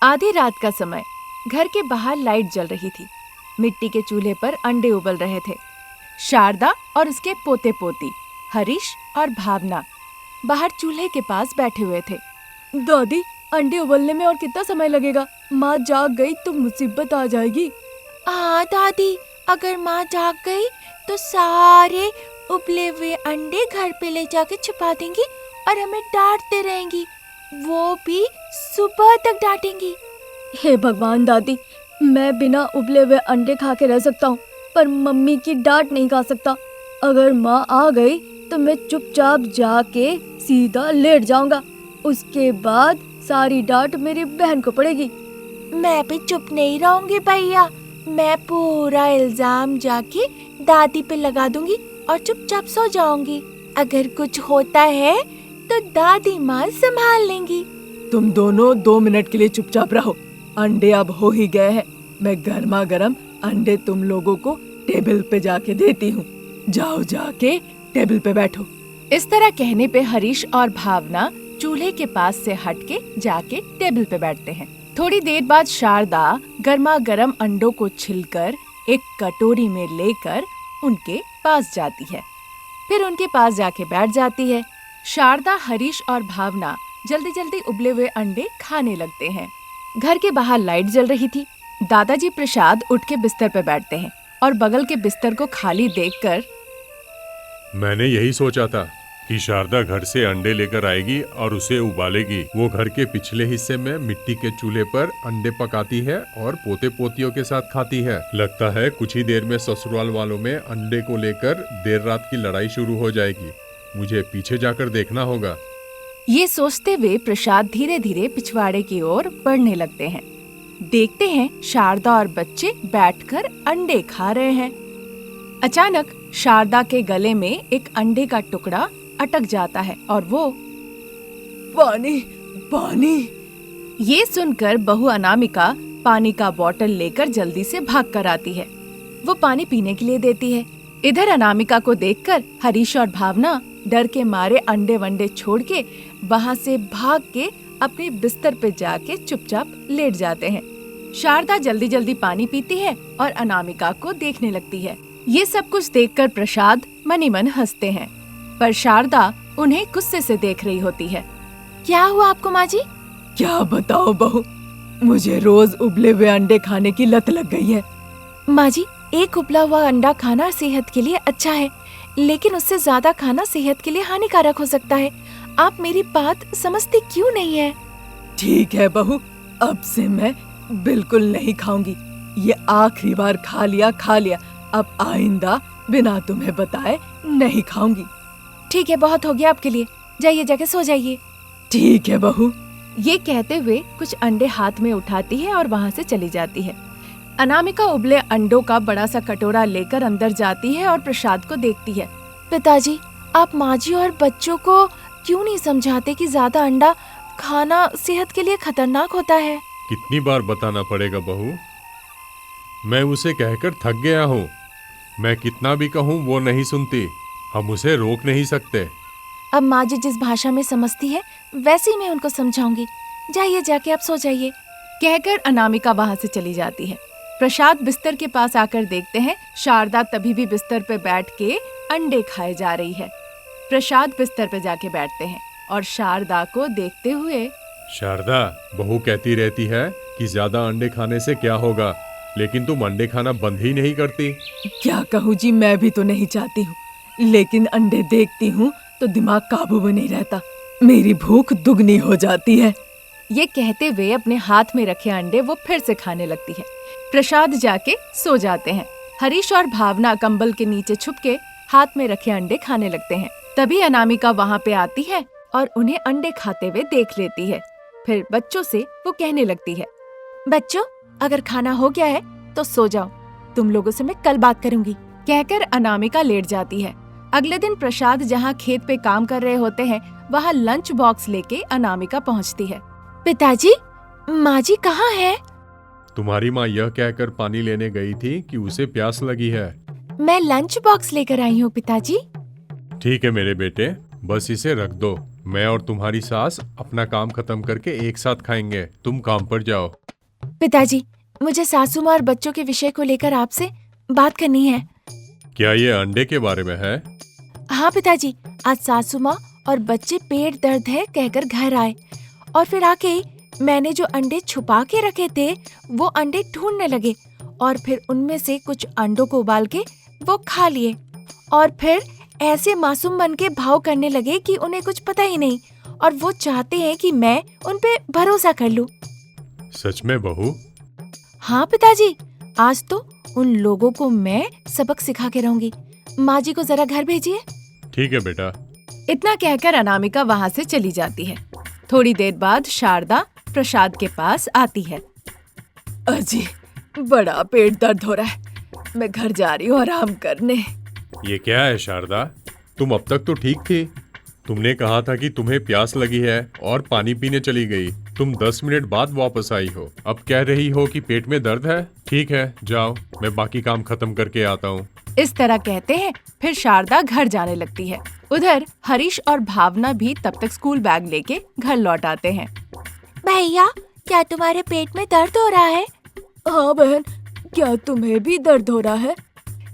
आधी रात का समय, घर के बाहर लाइट जल रही थी। मिट्टी के चूल्हे पर अंडे उबल रहे थे। शारदा और उसके पोते पोती हरीश और भावना बाहर चूल्हे के पास बैठे हुए थे। दादी, अंडे उबलने में और कितना समय लगेगा? माँ जाग गई तो मुसीबत आ जाएगी। दादी, अगर माँ जाग गई तो सारे उबले हुए अंडे घर पे ले जाके छुपा देंगी और हमें डांटते रहेंगी, वो भी सुबह तक डांटेंगी। हे भगवान दादी, मैं बिना उबले हुए अंडे खा के रह सकता हूँ, पर मम्मी की डांट नहीं खा सकता। अगर माँ आ गई तो मैं चुपचाप जाके सीधा लेट जाऊंगा। उसके बाद सारी डांट मेरी बहन को पड़ेगी। मैं भी चुप नहीं रहूंगी भैया, मैं पूरा इल्जाम जाके दादी पे लगा दूंगी और चुपचाप सो जाऊंगी। अगर कुछ होता है तो दादी माँ संभाल लेंगी। तुम दोनों 2 मिनट के लिए चुपचाप रहो। अंडे अब हो ही गए हैं। मैं गर्मा गर्म अंडे तुम लोगों को टेबल पे जाके देती हूँ। जाओ, जाके टेबल पे बैठो। इस तरह कहने पे हरीश और भावना चूल्हे के पास से हटके जाके टेबल पे बैठते हैं। थोड़ी देर बाद शारदा गर्मा गर्म अंडों को छिलकर एक कटोरी में लेकर उनके पास जाती है। फिर उनके पास जाके बैठ जाती है। शारदा, हरीश और भावना जल्दी जल्दी उबले हुए अंडे खाने लगते हैं। घर के बाहर लाइट जल रही थी। दादाजी प्रसाद उठ के बिस्तर पे बैठते हैं और बगल के बिस्तर को खाली देखकर, मैंने यही सोचा था कि शारदा घर से अंडे लेकर आएगी और उसे उबालेगी। वो घर के पिछले हिस्से में मिट्टी के चूल्हे पर अंडे पकाती है और पोते पोतियों के साथ खाती है। लगता है कुछ ही देर में ससुराल वालों में अंडे को लेकर देर रात की लड़ाई शुरू हो जाएगी। मुझे पीछे जाकर देखना होगा। ये सोचते हुए प्रसाद धीरे धीरे पिछवाड़े की ओर बढ़ने लगते हैं। देखते हैं शारदा और बच्चे बैठकर अंडे खा रहे हैं। अचानक शारदा के गले में एक अंडे का टुकड़ा अटक जाता है और वो पानी पानी। ये सुनकर बहू अनामिका पानी का बोतल लेकर जल्दी से भाग कर आती है। वो पानी पीने के लिए देती है। इधर अनामिका को देखकर हरीश और भावना डर के मारे अंडे वंडे छोड़ के वहाँ से भाग के अपने बिस्तर पे जाके चुपचाप लेट जाते हैं। शारदा जल्दी जल्दी पानी पीती है और अनामिका को देखने लगती है। ये सब कुछ देखकर प्रसाद मनी मन हंसते हैं, पर शारदा उन्हें गुस्से से देख रही होती है। क्या हुआ आपको माँ जी? क्या बताओ बहू, मुझे रोज उबले हुए अंडे खाने की लत लग गई है। माँ जी, एक उबला हुआ अंडा खाना सेहत के लिए अच्छा है, लेकिन उससे ज्यादा खाना सेहत के लिए हानिकारक हो सकता है। आप मेरी बात समझते क्यों नहीं है? ठीक है बहू, अब से मैं बिल्कुल नहीं खाऊंगी। ये आखिरी बार खा लिया। अब आइंदा बिना तुम्हें बताए नहीं खाऊंगी। ठीक है, बहुत हो गया आपके लिए, जाइए जाके सो जाइए। ठीक है बहू। ये कहते हुए कुछ अंडे हाथ में उठाती है और वहाँ से चली जाती है। अनामिका उबले अंडों का बड़ा सा कटोरा लेकर अंदर जाती है और प्रसाद को देखती है। पिताजी, आप माँ जी और बच्चों को क्यों नहीं समझाते कि ज्यादा अंडा खाना सेहत के लिए खतरनाक होता है? कितनी बार बताना पड़ेगा बहू? मैं उसे कहकर थक गया हूँ। मैं कितना भी कहूँ वो नहीं सुनती। हम उसे रोक नहीं सकते। अब माँ जी जिस भाषा में समझती है वैसे ही मैं उनको समझाऊंगी। जाइए, जाके आप सो जाइए। कहकर अनामिका वहाँ से चली जाती है। प्रसाद बिस्तर के पास आकर देखते हैं शारदा तभी भी बिस्तर पे बैठ के अंडे खाए जा रही है। प्रसाद बिस्तर पे जाके बैठते हैं और शारदा को देखते हुए, शारदा, बहू कहती रहती है कि ज्यादा अंडे खाने से क्या होगा, लेकिन तुम अंडे खाना बंद ही नहीं करती। क्या कहूँ जी, मैं भी तो नहीं चाहती हूँ, लेकिन अंडे देखती हूँ तो दिमाग काबू में नहीं रहता। मेरी भूख दुगनी हो जाती है। ये कहते हुए अपने हाथ में रखे अंडे वो फिर से खाने लगती है। प्रसाद जाके सो जाते हैं। हरीश और भावना कंबल के नीचे छुपके हाथ में रखे अंडे खाने लगते हैं। तभी अनामिका वहाँ पे आती है और उन्हें अंडे खाते हुए देख लेती है। फिर बच्चों से वो कहने लगती है, बच्चों, अगर खाना हो गया है तो सो जाओ, तुम लोगों से मैं कल बात करूंगी। कहकर अनामिका लेट जाती है। अगले दिन प्रसाद जहाँ खेत पे काम कर रहे होते हैं वहाँ लंच बॉक्स लेके अनामिका पहुँचती है। पिताजी, माँ जी कहाँ है? तुम्हारी माँ यह कहकर पानी लेने गई थी कि उसे प्यास लगी है। मैं लंच बॉक्स लेकर आई हूँ पिताजी। ठीक है मेरे बेटे, बस इसे रख दो। मैं और तुम्हारी सास अपना काम खत्म करके एक साथ खाएंगे। तुम काम पर जाओ। पिताजी, मुझे सासू माँ और बच्चों के विषय को लेकर आपसे बात करनी है। क्या ये अंडे के बारे में है? हाँ पिताजी, आज सासू माँ और बच्चे पेट दर्द है कहकर घर आए और फिर आके मैंने जो अंडे छुपा के रखे थे वो अंडे ढूंढने लगे और फिर उनमें से कुछ अंडों को उबाल के वो खा लिए और फिर ऐसे मासूम बन के भाव करने लगे कि उन्हें कुछ पता ही नहीं और वो चाहते हैं कि मैं उन पे भरोसा कर लूं। सच में बहू? हाँ पिताजी, आज तो उन लोगों को मैं सबक सिखा के रहूंगी। माँ जी को जरा घर भेजिए। ठीक है बेटा। इतना कहकर अनामिका वहाँ से चली जाती है। थोड़ी देर बाद शारदा प्रसाद के पास आती है। अजी, बड़ा पेट दर्द हो रहा है, मैं घर जा रही हूँ आराम करने। ये क्या है शारदा? तुम अब तक तो ठीक थी। तुमने कहा था कि तुम्हें प्यास लगी है और पानी पीने चली गई। तुम 10 मिनट बाद वापस आई हो। अब कह रही हो कि पेट में दर्द है। ठीक है, जाओ, मैं बाकी काम खत्म करके आता हूँ। इस तरह कहते हैं फिर शारदा घर जाने लगती है। उधर हरीश और भावना भी तब तक स्कूल बैग लेके घर लौट आते हैं। भैया, क्या तुम्हारे पेट में दर्द हो रहा है? हाँ बहन, क्या तुम्हें भी दर्द हो रहा है?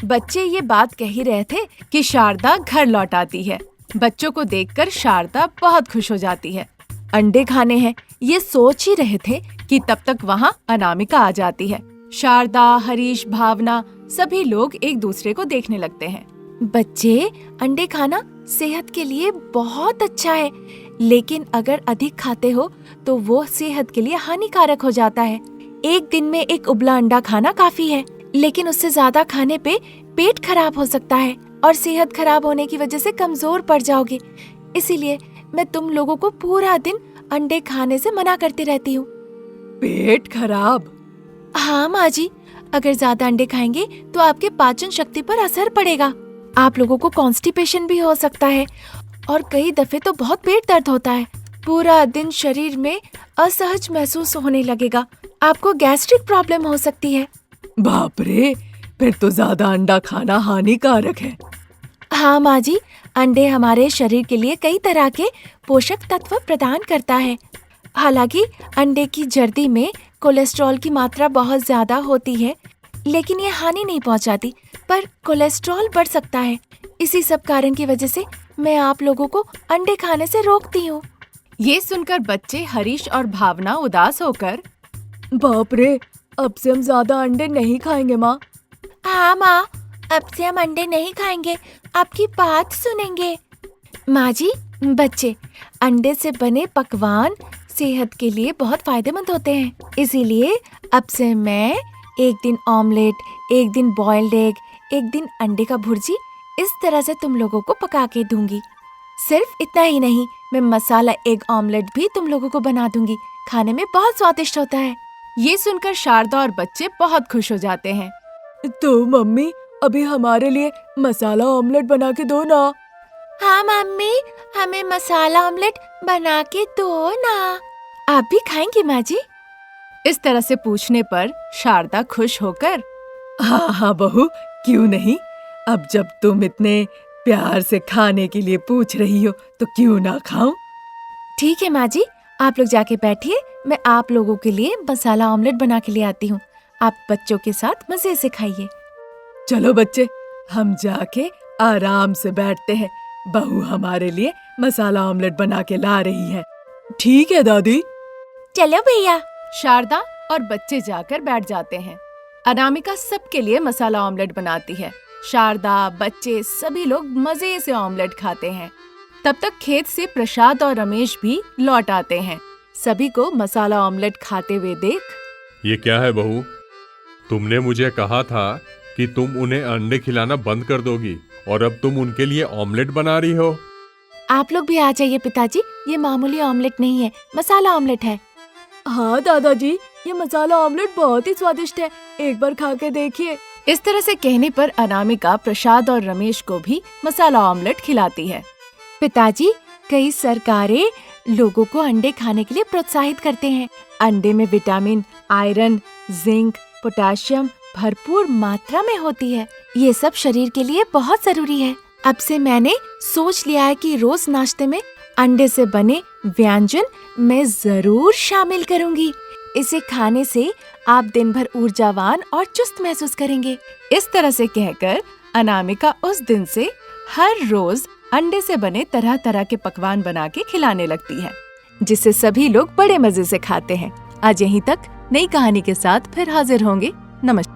बच्चे ये बात कह ही रहे थे कि शारदा घर लौट आती है। बच्चों को देखकर शारदा बहुत खुश हो जाती है। अंडे खाने हैं ये सोच ही रहे थे कि तब तक वहाँ अनामिका आ जाती है। शारदा, हरीश, भावना सभी लोग एक दूसरे को देखने लगते हैं। बच्चे, अंडे खाना सेहत के लिए बहुत अच्छा है, लेकिन अगर अधिक खाते हो तो वो सेहत के लिए हानिकारक हो जाता है। एक दिन में एक उबला अंडा खाना काफी है, लेकिन उससे ज्यादा खाने पे पेट खराब हो सकता है और सेहत खराब होने की वजह से कमजोर पड़ जाओगे। इसीलिए मैं तुम लोगों को पूरा दिन अंडे खाने से मना करती रहती हूँ। पेट खराब? हाँ माँ जी, अगर ज्यादा अंडे खाएंगे तो आपके पाचन शक्ति पर असर पड़ेगा। आप लोगों को कॉन्स्टिपेशन भी हो सकता है और कई दफे तो बहुत पेट दर्द होता है। पूरा दिन शरीर में असहज महसूस होने लगेगा। आपको गैस्ट्रिक प्रॉब्लम हो सकती है। बाप रे, फिर तो ज्यादा अंडा खाना हानिकारक है। हाँ माँ जी, अंडे हमारे शरीर के लिए कई तरह के पोषक तत्व प्रदान करता है। हालांकि अंडे की जर्दी में कोलेस्ट्रॉल की मात्रा बहुत ज्यादा होती है, लेकिन ये हानि नहीं पहुंचाती, पर कोलेस्ट्रॉल बढ़ सकता है। इसी सब कारण की वजह से मैं आप लोगों को अंडे खाने से रोकती हूँ। ये सुनकर बच्चे हरीश और भावना उदास होकर, बाप रे, अब से हम ज्यादा अंडे नहीं खाएंगे माँ। हाँ माँ, अब से हम अंडे नहीं खाएंगे, आपकी बात सुनेंगे। माँ जी, बच्चे, अंडे से बने पकवान सेहत के लिए बहुत फायदेमंद होते हैं। इसीलिए अब से मैं एक दिन ऑमलेट, एक दिन बॉइल्ड एग, एक दिन अंडे का भुर्जी, इस तरह से तुम लोगों को पका के दूंगी। सिर्फ इतना ही नहीं, मैं मसाला एग ऑमलेट भी तुम लोगों को बना दूंगी। खाने में बहुत स्वादिष्ट होता है। ये सुनकर शारदा और बच्चे बहुत खुश हो जाते हैं। तो मम्मी, अभी हमारे लिए मसाला ऑमलेट बना के दो ना। हाँ मम्मी, हमें मसाला ऑमलेट बना के दो ना। आप भी खाएंगी माँ जी? इस तरह से पूछने पर शारदा खुश होकर, हाँ हाँ बहू, क्यों नहीं। अब जब तुम इतने प्यार से खाने के लिए पूछ रही हो तो क्यों ना खाऊं। ठीक है माँ जी, आप लोग जाके बैठिए, मैं आप लोगों के लिए मसाला ऑमलेट बना के ले आती हूँ। आप बच्चों के साथ मजे से खाइए। चलो बच्चे, हम जाके आराम से बैठते हैं। बहू हमारे लिए मसाला ऑमलेट बना के ला रही है। ठीक है दादी। चलो भैया। शारदा और बच्चे जाकर बैठ जाते हैं। अनामिका सबके लिए मसाला ऑमलेट बनाती है। शारदा, बच्चे सभी लोग मजे से ऑमलेट खाते हैं। तब तक खेत से प्रसाद और रमेश भी लौट आते हैं। सभी को मसाला ऑमलेट खाते हुए देख, ये क्या है बहू? तुमने मुझे कहा था कि तुम उन्हें अंडे खिलाना बंद कर दोगी और अब तुम उनके लिए ऑमलेट बना रही हो। आप लोग भी आ जाइए पिताजी, ये मामूली ऑमलेट नहीं है, मसाला ऑमलेट है। हाँ दादाजी, ये मसाला ऑमलेट बहुत ही स्वादिष्ट है, एक बार खा के देखिए। इस तरह से कहने पर अनामिका प्रसाद और रमेश को भी मसाला ऑमलेट खिलाती है। पिताजी, कई सरकारें लोगों को अंडे खाने के लिए प्रोत्साहित करते हैं। अंडे में विटामिन, आयरन, जिंक, पोटेशियम भरपूर मात्रा में होती है। ये सब शरीर के लिए बहुत जरूरी है। अब से मैंने सोच लिया है कि रोज नाश्ते में अंडे से बने व्यंजन मैं जरूर शामिल करूंगी। इसे खाने से आप दिन भर ऊर्जावान और चुस्त महसूस करेंगे। इस तरह से कहकर अनामिका उस दिन से हर रोज अंडे से बने तरह तरह के पकवान बना के खिलाने लगती है, जिसे सभी लोग बड़े मजे से खाते हैं। आज यहीं तक, नई कहानी के साथ फिर हाजिर होंगे। नमस्कार।